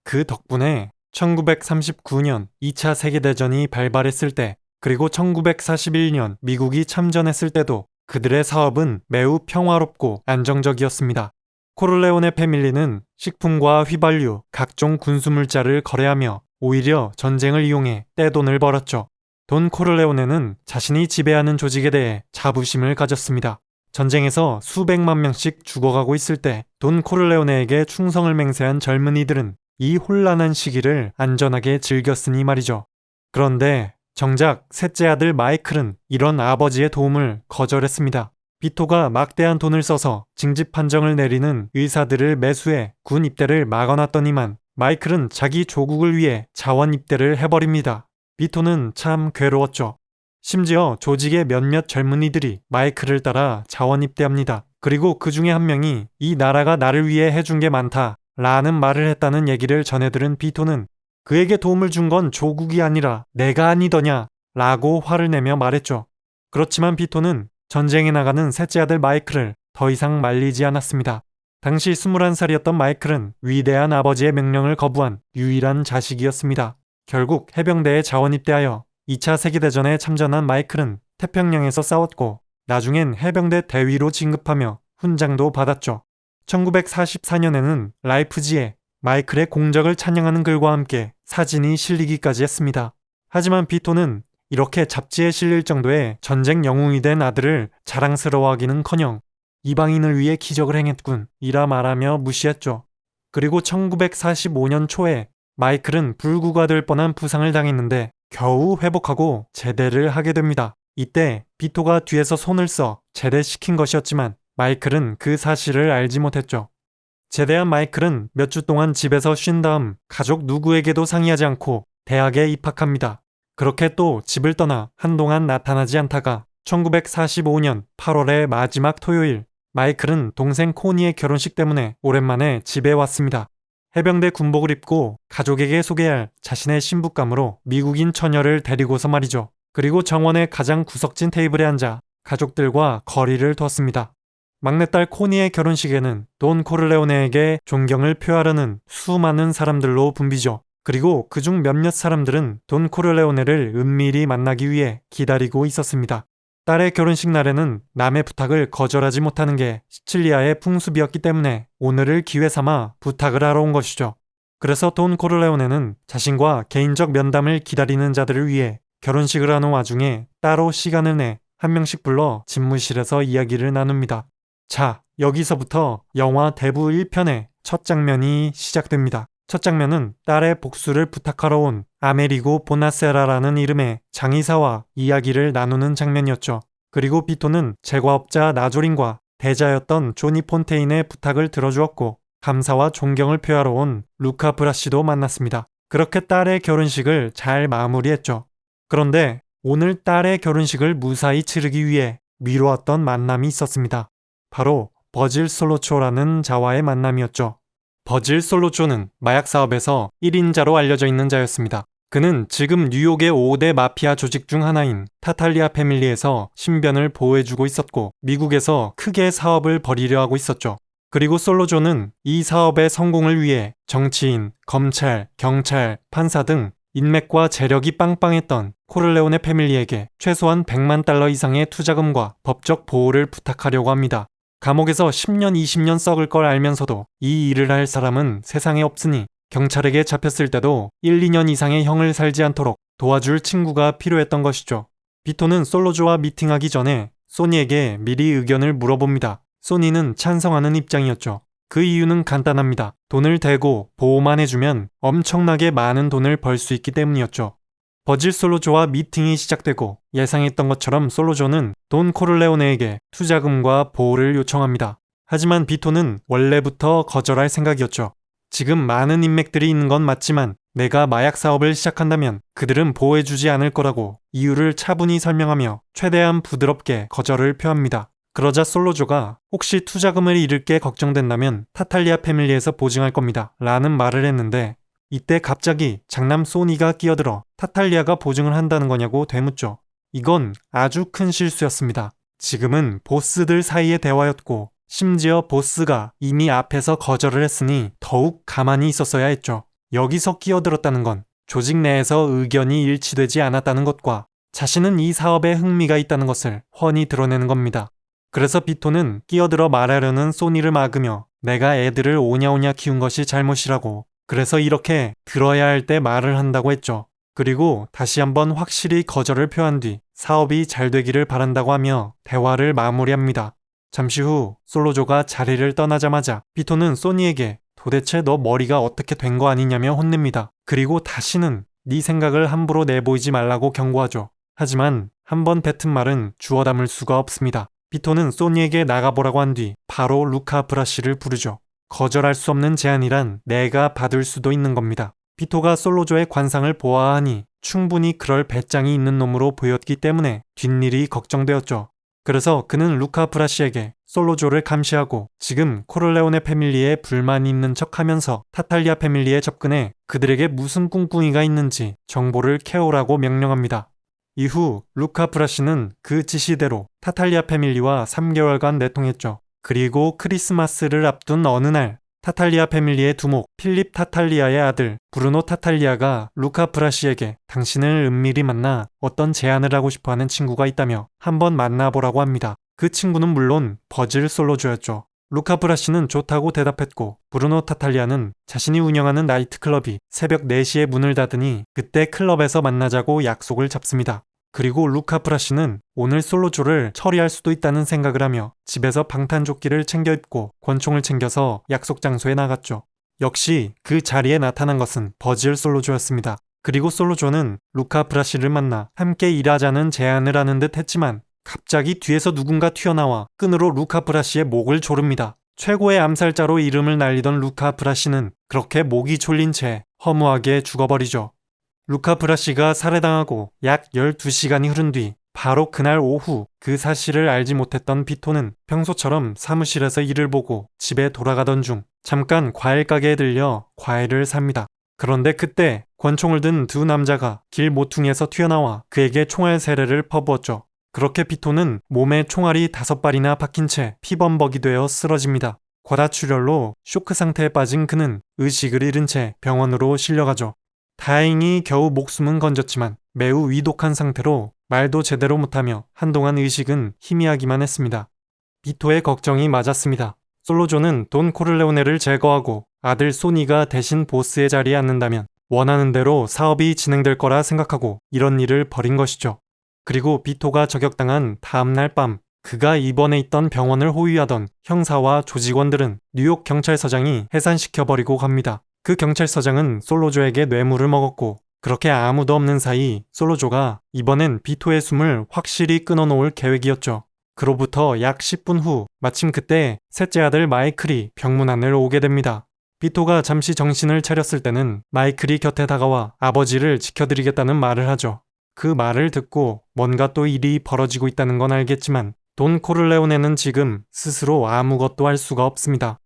그 덕분에 1939년 2차 세계대전이 발발했을 때 그리고 1941년 미국이 참전했을 때도 그들의 사업은 매우 평화롭고 안정적이었습니다. 코를레오네 패밀리는 식품과 휘발유, 각종 군수물자를 거래하며 오히려 전쟁을 이용해 떼돈을 벌었죠. 돈 코를레오네는 자신이 지배하는 조직에 대해 자부심을 가졌습니다. 전쟁에서 수백만 명씩 죽어가고 있을 때 돈 코를레오네에게 충성을 맹세한 젊은이들은 이 혼란한 시기를 안전하게 즐겼으니 말이죠. 그런데 정작 셋째 아들 마이클은 이런 아버지의 도움을 거절했습니다. 비토가 막대한 돈을 써서 징집 판정을 내리는 의사들을 매수해 군 입대를 막아놨더니만 마이클은 자기 조국을 위해 자원 입대를 해버립니다. 비토는 참 괴로웠죠. 심지어 조직의 몇몇 젊은이들이 마이클을 따라 자원 입대합니다. 그리고 그 중에 한 명이 이 나라가 나를 위해 해준 게 많다 라는 말을 했다는 얘기를 전해들은 비토는 그에게 도움을 준 건 조국이 아니라 내가 아니더냐 라고 화를 내며 말했죠. 그렇지만 비토는 전쟁에 나가는 셋째 아들 마이클을 더 이상 말리지 않았습니다. 당시 21살이었던 마이클은 위대한 아버지의 명령을 거부한 유일한 자식이었습니다. 결국 해병대에 자원 입대하여 2차 세계대전에 참전한 마이클은 태평양에서 싸웠고 나중엔 해병대 대위로 진급하며 훈장도 받았죠. 1944년에는 라이프지에 마이클의 공적을 찬양하는 글과 함께 사진이 실리기까지 했습니다. 하지만 비토는 이렇게 잡지에 실릴 정도의 전쟁 영웅이 된 아들을 자랑스러워하기는커녕 이방인을 위해 기적을 행했군 이라 말하며 무시했죠. 그리고 1945년 초에 마이클은 불구가 될 뻔한 부상을 당했는데 겨우 회복하고 제대를 하게 됩니다. 이때 비토가 뒤에서 손을 써 제대시킨 것이었지만 마이클은 그 사실을 알지 못했죠. 제대한 마이클은 몇 주 동안 집에서 쉰 다음 가족 누구에게도 상의하지 않고 대학에 입학합니다. 그렇게 또 집을 떠나 한동안 나타나지 않다가 1945년 8월의 마지막 토요일 마이클은 동생 코니의 결혼식 때문에 오랜만에 집에 왔습니다. 해병대 군복을 입고 가족에게 소개할 자신의 신부감으로 미국인 처녀를 데리고서 말이죠. 그리고 정원의 가장 구석진 테이블에 앉아 가족들과 거리를 뒀습니다. 막내딸 코니의 결혼식에는 돈 코를레오네에게 존경을 표하려는 수많은 사람들로 붐비죠. 그리고 그중 몇몇 사람들은 돈 코를레오네를 은밀히 만나기 위해 기다리고 있었습니다. 딸의 결혼식 날에는 남의 부탁을 거절하지 못하는 게 시칠리아의 풍습이었기 때문에 오늘을 기회 삼아 부탁을 하러 온 것이죠. 그래서 돈 코를레오네는 자신과 개인적 면담을 기다리는 자들을 위해 결혼식을 하는 와중에 따로 시간을 내 한 명씩 불러 집무실에서 이야기를 나눕니다. 자, 여기서부터 영화 대부 1편의 첫 장면이 시작됩니다. 첫 장면은 딸의 복수를 부탁하러 온 아메리고 보나세라라는 이름의 장의사와 이야기를 나누는 장면이었죠. 그리고 비토는 제과업자 나조린과 대자였던 조니 폰테인의 부탁을 들어주었고 감사와 존경을 표하러 온 루카 브라시도 만났습니다. 그렇게 딸의 결혼식을 잘 마무리했죠. 그런데 오늘 딸의 결혼식을 무사히 치르기 위해 미뤄왔던 만남이 있었습니다. 바로 버질 솔로초라는 자와의 만남이었죠. 버질 솔로초는 마약 사업에서 1인자로 알려져 있는 자였습니다. 그는 지금 뉴욕의 5대 마피아 조직 중 하나인 타탈리아 패밀리에서 신변을 보호해주고 있었고 미국에서 크게 사업을 벌이려 하고 있었죠. 그리고 솔로조는 이 사업의 성공을 위해 정치인, 검찰, 경찰, 판사 등 인맥과 재력이 빵빵했던 코를레오네 패밀리에게 최소한 100만 달러 이상의 투자금과 법적 보호를 부탁하려고 합니다. 감옥에서 10년, 20년 썩을 걸 알면서도 이 일을 할 사람은 세상에 없으니 경찰에게 잡혔을 때도 1, 2년 이상의 형을 살지 않도록 도와줄 친구가 필요했던 것이죠. 비토는 솔로조와 미팅하기 전에 소니에게 미리 의견을 물어봅니다. 소니는 찬성하는 입장이었죠. 그 이유는 간단합니다. 돈을 대고 보호만 해주면 엄청나게 많은 돈을 벌 수 있기 때문이었죠. 버질 솔로조와 미팅이 시작되고 예상했던 것처럼 솔로조는 돈 코를레오네에게 투자금과 보호를 요청합니다. 하지만 비토는 원래부터 거절할 생각이었죠. 지금 많은 인맥들이 있는 건 맞지만 내가 마약 사업을 시작한다면 그들은 보호해주지 않을 거라고 이유를 차분히 설명하며 최대한 부드럽게 거절을 표합니다. 그러자 솔로조가 혹시 투자금을 잃을 게 걱정된다면 타탈리아 패밀리에서 보증할 겁니다. 라는 말을 했는데 이때 갑자기 장남 소니가 끼어들어 타탈리아가 보증을 한다는 거냐고 되묻죠. 이건 아주 큰 실수였습니다. 지금은 보스들 사이의 대화였고 심지어 보스가 이미 앞에서 거절을 했으니 더욱 가만히 있었어야 했죠. 여기서 끼어들었다는 건 조직 내에서 의견이 일치되지 않았다는 것과 자신은 이 사업에 흥미가 있다는 것을 훤히 드러내는 겁니다. 그래서 비토는 끼어들어 말하려는 소니를 막으며 내가 애들을 오냐오냐 키운 것이 잘못이라고 그래서 이렇게 들어야 할 때 말을 한다고 했죠. 그리고 다시 한번 확실히 거절을 표한 뒤 사업이 잘 되기를 바란다고 하며 대화를 마무리합니다. 잠시 후 솔로조가 자리를 떠나자마자 비토는 소니에게 도대체 너 머리가 어떻게 된 거 아니냐며 혼냅니다. 그리고 다시는 네 생각을 함부로 내보이지 말라고 경고하죠. 하지만 한번 뱉은 말은 주워 담을 수가 없습니다. 비토는 소니에게 나가보라고 한 뒤 바로 루카 브라시를 부르죠. 거절할 수 없는 제안이란 내가 받을 수도 있는 겁니다. 비토가 솔로조의 관상을 보아하니 충분히 그럴 배짱이 있는 놈으로 보였기 때문에 뒷일이 걱정되었죠. 그래서 그는 루카 브라시에게 솔로조를 감시하고 지금 코를레오네 패밀리에 불만이 있는 척하면서 타탈리아 패밀리에 접근해 그들에게 무슨 꿍꿍이가 있는지 정보를 캐오라고 명령합니다. 이후 루카 브라시는 그 지시대로 타탈리아 패밀리와 3개월간 내통했죠. 그리고 크리스마스를 앞둔 어느 날 타탈리아 패밀리의 두목 필립 타탈리아의 아들 브루노 타탈리아가 루카 브라시에게 당신을 은밀히 만나 어떤 제안을 하고 싶어하는 친구가 있다며 한번 만나보라고 합니다. 그 친구는 물론 버질 솔로조였죠. 루카 브라시는 좋다고 대답했고 브루노 타탈리아는 자신이 운영하는 나이트클럽이 새벽 4시에 문을 닫으니 그때 클럽에서 만나자고 약속을 잡습니다. 그리고 루카 브라시는 오늘 솔로조를 처리할 수도 있다는 생각을 하며 집에서 방탄조끼를 챙겨 입고 권총을 챙겨서 약속 장소에 나갔죠. 역시 그 자리에 나타난 것은 버질 솔로조였습니다. 그리고 솔로조는 루카 브라시를 만나 함께 일하자는 제안을 하는 듯 했지만 갑자기 뒤에서 누군가 튀어나와 끈으로 루카 브라시의 목을 조릅니다. 최고의 암살자로 이름을 날리던 루카 브라시는 그렇게 목이 졸린 채 허무하게 죽어버리죠. 루카 브라시가 살해당하고 약 12시간이 흐른 뒤 바로 그날 오후 그 사실을 알지 못했던 비토는 평소처럼 사무실에서 일을 보고 집에 돌아가던 중 잠깐 과일 가게에 들려 과일을 삽니다. 그런데 그때 권총을 든 두 남자가 길 모퉁이에서 튀어나와 그에게 총알 세례를 퍼부었죠. 그렇게 비토는 몸에 총알이 5발이나 박힌 채 피범벅이 되어 쓰러집니다. 과다출혈로 쇼크 상태에 빠진 그는 의식을 잃은 채 병원으로 실려가죠. 다행히 겨우 목숨은 건졌지만 매우 위독한 상태로 말도 제대로 못하며 한동안 의식은 희미하기만 했습니다. 비토의 걱정이 맞았습니다. 솔로조는 돈 코를레오네를 제거하고 아들 소니가 대신 보스의 자리에 앉는다면 원하는 대로 사업이 진행될 거라 생각하고 이런 일을 벌인 것이죠. 그리고 비토가 저격당한 다음날 밤 그가 입원해 있던 병원을 호위하던 형사와 조직원들은 뉴욕 경찰서장이 해산시켜버리고 갑니다. 그 경찰서장은 솔로조에게 뇌물을 먹었고 그렇게 아무도 없는 사이 솔로조가 이번엔 비토의 숨을 확실히 끊어놓을 계획이었죠. 그로부터 약 10분 후 마침 그때 셋째 아들 마이클이 병문안을 오게 됩니다. 비토가 잠시 정신을 차렸을 때는 마이클이 곁에 다가와 아버지를 지켜드리겠다는 말을 하죠. 그 말을 듣고 뭔가 또 일이 벌어지고 있다는 건 알겠지만 돈 코를레오네는 지금 스스로 아무것도 할 수가 없습니다.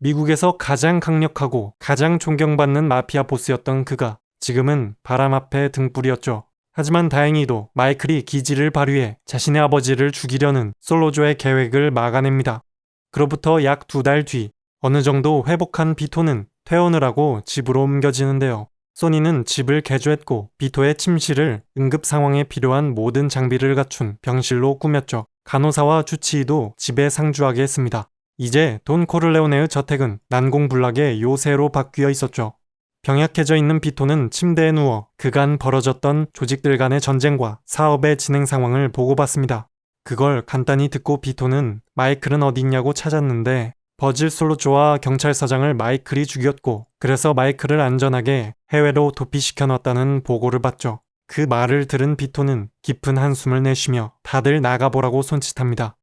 미국에서 가장 강력하고 가장 존경받는 마피아 보스였던 그가 지금은 바람 앞에 등불이었죠. 하지만 다행히도 마이클이 기지를 발휘해 자신의 아버지를 죽이려는 솔로조의 계획을 막아냅니다. 그로부터 약 2달 뒤 어느 정도 회복한 비토는 퇴원을 하고 집으로 옮겨지는데요. 소니는 집을 개조했고 비토의 침실을 응급 상황에 필요한 모든 장비를 갖춘 병실로 꾸몄죠. 간호사와 주치의도 집에 상주하게 했습니다. 이제 돈 코를레오네의 저택은 난공불락의 요새로 바뀌어 있었죠. 병약해져 있는 비토는 침대에 누워 그간 벌어졌던 조직들 간의 전쟁과 사업의 진행 상황을 보고받습니다. 그걸 간단히 듣고 비토는 마이클은 어디 있냐고 찾았는데 버질 솔로조와 경찰서장을 마이클이 죽였고 그래서 마이클을 안전하게 해외로 도피시켜놨다는 보고를 받죠. 그 말을 들은 비토는 깊은 한숨을 내쉬며 다들 나가보라고 손짓합니다.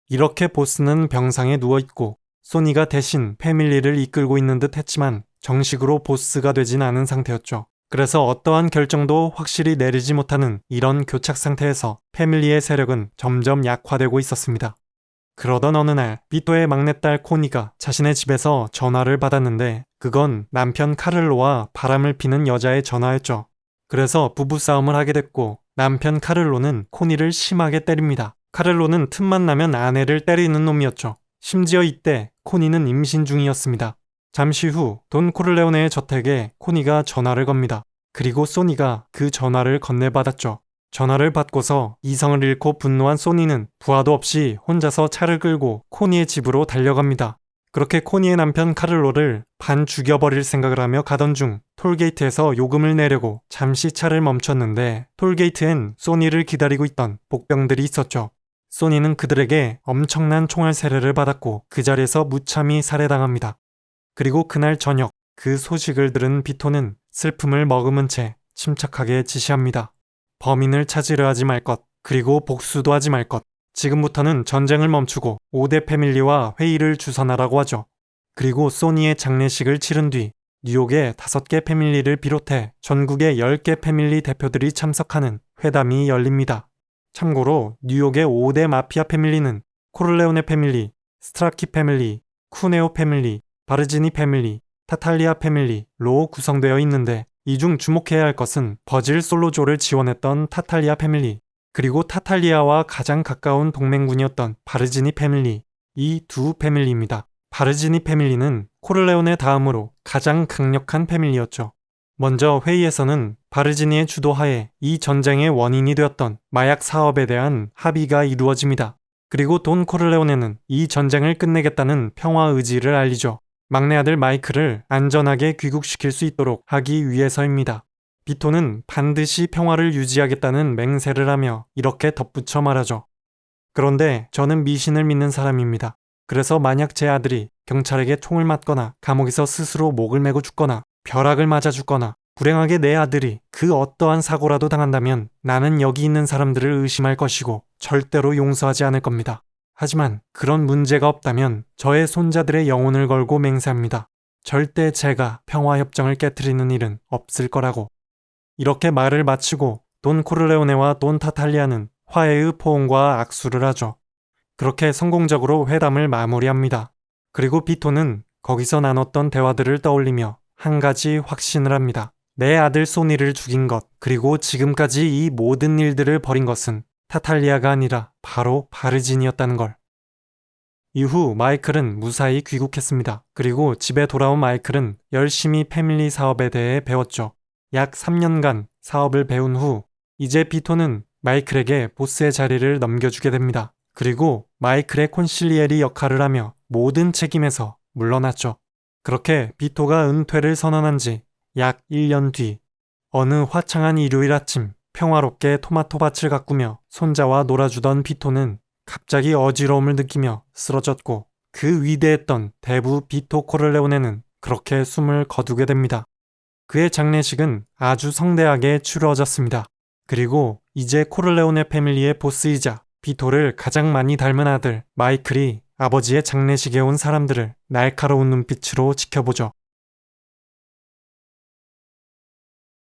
이렇게 보스는 병상에 누워있고 소니가 대신 패밀리를 이끌고 있는 듯 했지만 정식으로 보스가 되진 않은 상태였죠. 그래서 어떠한 결정도 확실히 내리지 못하는 이런 교착 상태에서 패밀리의 세력은 점점 약화되고 있었습니다. 그러던 어느 날 비토의 막내딸 코니가 자신의 집에서 전화를 받았는데 그건 남편 카를로와 바람을 피는 여자의 전화였죠. 그래서 부부싸움을 하게 됐고 남편 카를로는 코니를 심하게 때립니다. 카를로는 틈만 나면 아내를 때리는 놈이었죠. 심지어 이때 코니는 임신 중이었습니다. 잠시 후 돈 코를레오네의 저택에 코니가 전화를 겁니다. 그리고 소니가 그 전화를 건네받았죠. 전화를 받고서 이성을 잃고 분노한 소니는 부하도 없이 혼자서 차를 끌고 코니의 집으로 달려갑니다. 그렇게 코니의 남편 카를로를 반 죽여버릴 생각을 하며 가던 중 톨게이트에서 요금을 내려고 잠시 차를 멈췄는데 톨게이트엔 소니를 기다리고 있던 복병들이 있었죠. 소니는 그들에게 엄청난 총알 세례를 받았고 그 자리에서 무참히 살해당합니다. 그리고 그날 저녁 그 소식을 들은 비토는 슬픔을 머금은 채 침착하게 지시합니다. 범인을 찾으려 하지 말 것, 그리고 복수도 하지 말 것. 지금부터는 전쟁을 멈추고 5대 패밀리와 회의를 주선하라고 하죠. 그리고 소니의 장례식을 치른 뒤 뉴욕의 5개 패밀리를 비롯해 전국의 10개 패밀리 대표들이 참석하는 회담이 열립니다. 참고로 뉴욕의 5대 마피아 패밀리는 코를레오네 패밀리, 스트라키 패밀리, 쿠네오 패밀리, 바르지니 패밀리, 타탈리아 패밀리로 구성되어 있는데 이 중 주목해야 할 것은 버질 솔로조를 지원했던 타탈리아 패밀리, 그리고 타탈리아와 가장 가까운 동맹군이었던 바르지니 패밀리, 이 두 패밀리입니다. 바르지니 패밀리는 코를레오네 다음으로 가장 강력한 패밀리였죠. 먼저 회의에서는 바르지니의 주도하에 이 전쟁의 원인이 되었던 마약 사업에 대한 합의가 이루어집니다. 그리고 돈 코를레오네는 이 전쟁을 끝내겠다는 평화 의지를 알리죠. 막내 아들 마이클을 안전하게 귀국시킬 수 있도록 하기 위해서입니다. 비토는 반드시 평화를 유지하겠다는 맹세를 하며 이렇게 덧붙여 말하죠. 그런데 저는 미신을 믿는 사람입니다. 그래서 만약 제 아들이 경찰에게 총을 맞거나 감옥에서 스스로 목을 메고 죽거나 벼락을 맞아 죽거나 불행하게 내 아들이 그 어떠한 사고라도 당한다면 나는 여기 있는 사람들을 의심할 것이고 절대로 용서하지 않을 겁니다. 하지만 그런 문제가 없다면 저의 손자들의 영혼을 걸고 맹세합니다. 절대 제가 평화협정을 깨트리는 일은 없을 거라고. 이렇게 말을 마치고 돈 코를레오네와 돈 타탈리아는 화해의 포옹과 악수를 하죠. 그렇게 성공적으로 회담을 마무리합니다. 그리고 비토는 거기서 나눴던 대화들을 떠올리며 한 가지 확신을 합니다. 내 아들 소니를 죽인 것, 그리고 지금까지 이 모든 일들을 벌인 것은 타탈리아가 아니라 바로 바르진이었다는 걸. 이후 마이클은 무사히 귀국했습니다. 그리고 집에 돌아온 마이클은 열심히 패밀리 사업에 대해 배웠죠. 약 3년간 사업을 배운 후 이제 비토는 마이클에게 보스의 자리를 넘겨주게 됩니다. 그리고 마이클의 콘실리에리 역할을 하며 모든 책임에서 물러났죠. 그렇게 비토가 은퇴를 선언한 지 약 1년 뒤 어느 화창한 일요일 아침 평화롭게 토마토 밭을 가꾸며 손자와 놀아주던 비토는 갑자기 어지러움을 느끼며 쓰러졌고 그 위대했던 대부 비토 코를레오네는 그렇게 숨을 거두게 됩니다. 그의 장례식은 아주 성대하게 치러졌습니다. 그리고 이제 코를레오네 패밀리의 보스이자 비토를 가장 많이 닮은 아들 마이클이 아버지의 장례식에 온 사람들을 날카로운 눈빛으로 지켜보죠.